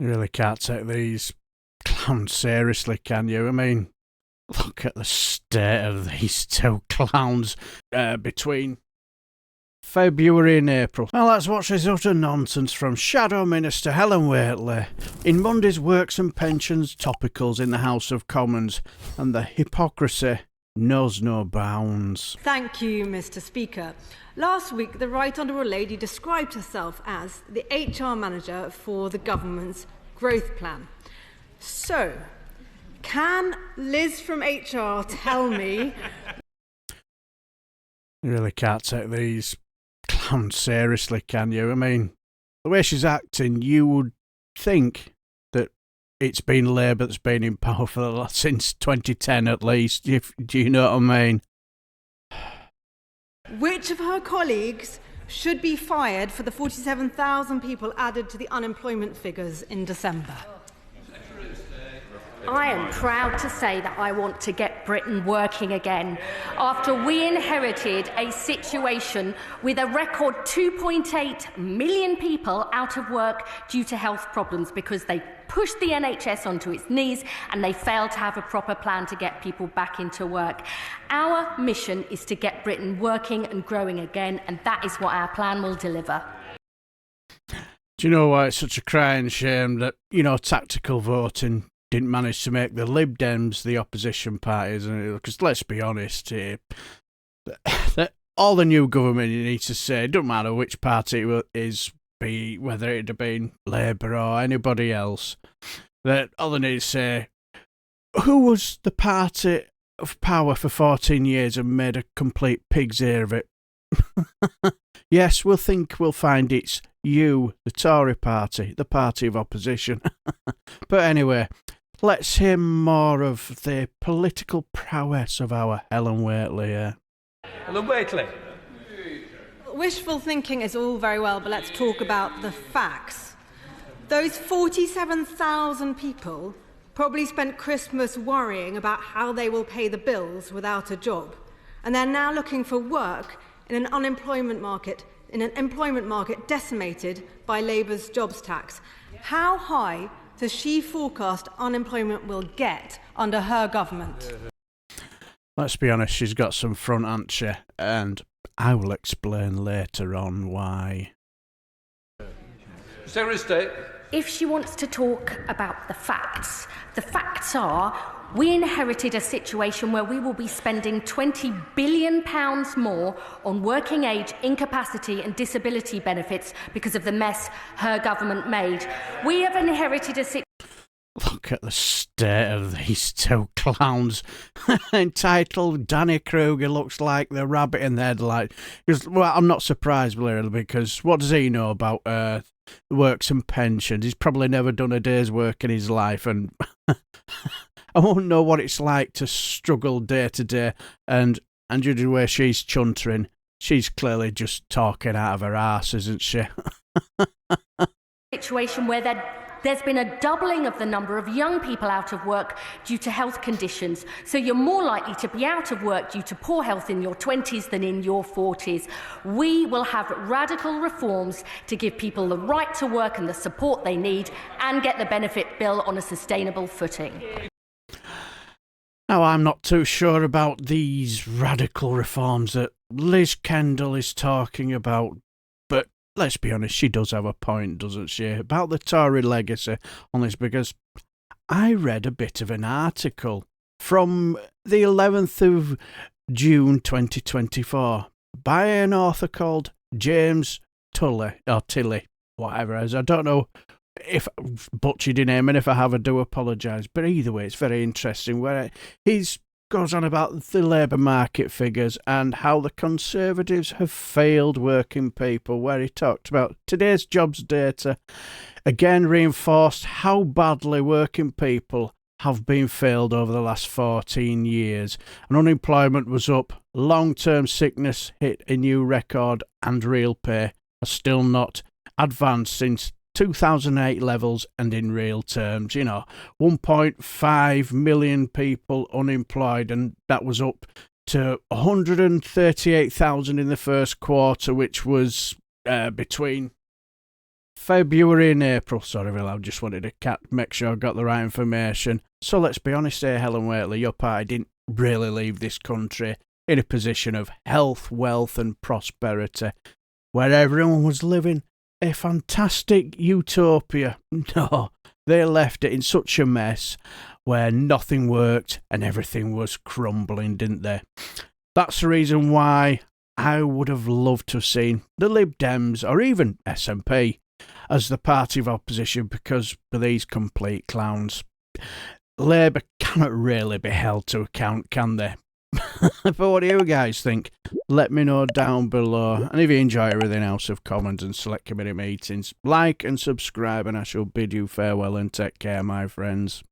You really can't take these clowns seriously, can you? I mean, look at the state of these two clowns between February and April. Now let's watch this utter nonsense from Shadow Minister Helen Whately in Monday's Works and Pensions topicals in the House of Commons, and the hypocrisy knows no bounds. Thank you, Mr. Speaker. Last week, the Right Honourable Lady described herself as the HR manager for the government's growth plan. So, can Liz from HR tell me... You really can't take these clowns seriously, can you? I mean, the way she's acting, you would think that it's been Labour that's been in power since 2010 at least. Do you know what I mean? Which of her colleagues should be fired for the 47,000 people added to the unemployment figures in December? I am proud to say that I want to get Britain working again after we inherited a situation with a record 2.8 million people out of work due to health problems because they pushed the NHS onto its knees and they failed to have a proper plan to get people back into work. Our mission is to get Britain working and growing again, and that is what our plan will deliver. Do you know why it's such a crying shame that, tactical voting didn't manage to make the Lib Dems the opposition parties? Because let's be honest here, that all the new government needs to say, it doesn't matter which party it is, whether it had been Labour or anybody else, that all they need to say, who was the party of power for 14 years and made a complete pig's ear of it? Yes, we'll find it's you, the Tory party, the party of opposition. But anyway, let's hear more of the political prowess of our Helen Whately here. Helen Whately. Wishful thinking is all very well, but let's talk about the facts. Those 47,000 people probably spent Christmas worrying about how they will pay the bills without a job, and they're now looking for work in an employment market decimated by Labour's jobs tax. How high does she forecast unemployment will get under her government? Let's be honest, she's got some front, hasn't she? And I will explain later on why. Secretary of State. If she wants to talk about the facts are we inherited a situation where we will be spending £20 billion more on working age, incapacity and disability benefits because of the mess her government made. We have inherited a situation... Look at the state of these two clowns. Entitled Danny Kruger looks like the rabbit in the headlight. Well, I'm not surprised, really, because what does he know about works and pensions? He's probably never done a day's work in his life, and I won't know what it's like to struggle day to day. And judging the way she's chuntering, she's clearly just talking out of her arse, isn't she? Situation where there's been a doubling of the number of young people out of work due to health conditions. So you're more likely to be out of work due to poor health in your 20s than in your 40s. We will have radical reforms to give people the right to work and the support they need and get the benefit bill on a sustainable footing. Now, I'm not too sure about these radical reforms that Liz Kendall is talking about, but let's be honest, she does have a point, doesn't she, about the Tory legacy on this, because I read a bit of an article from the 11th of June 2024 by an author called James Tully, or Tilly, whatever it is. I don't know if I butchered your name, and if I have, I do apologise. But either way, it's very interesting, where he goes on about the labour market figures and how the Conservatives have failed working people, where he talked about today's jobs data, again reinforced how badly working people have been failed over the last 14 years. And unemployment was up, long-term sickness hit a new record, and real pay are still not advanced since 2008 levels, and in real terms, 1.5 million people unemployed, and that was up to 138,000 in the first quarter, which was between February and April. Sorry, Will, I just wanted to make sure I got the right information. So let's be honest here, Helen Whately, your party didn't really leave this country in a position of health, wealth and prosperity, where everyone was living a fantastic utopia. No, they left it in such a mess where nothing worked and everything was crumbling, didn't they? That's the reason why I would have loved to have seen the Lib Dems or even SNP as the party of opposition, because for these complete clowns, Labour cannot really be held to account, can they? But what do you guys think? Let me know down below. And if you enjoy everything else of Commons and Select Committee meetings, like and subscribe, and I shall bid you farewell and take care, my friends.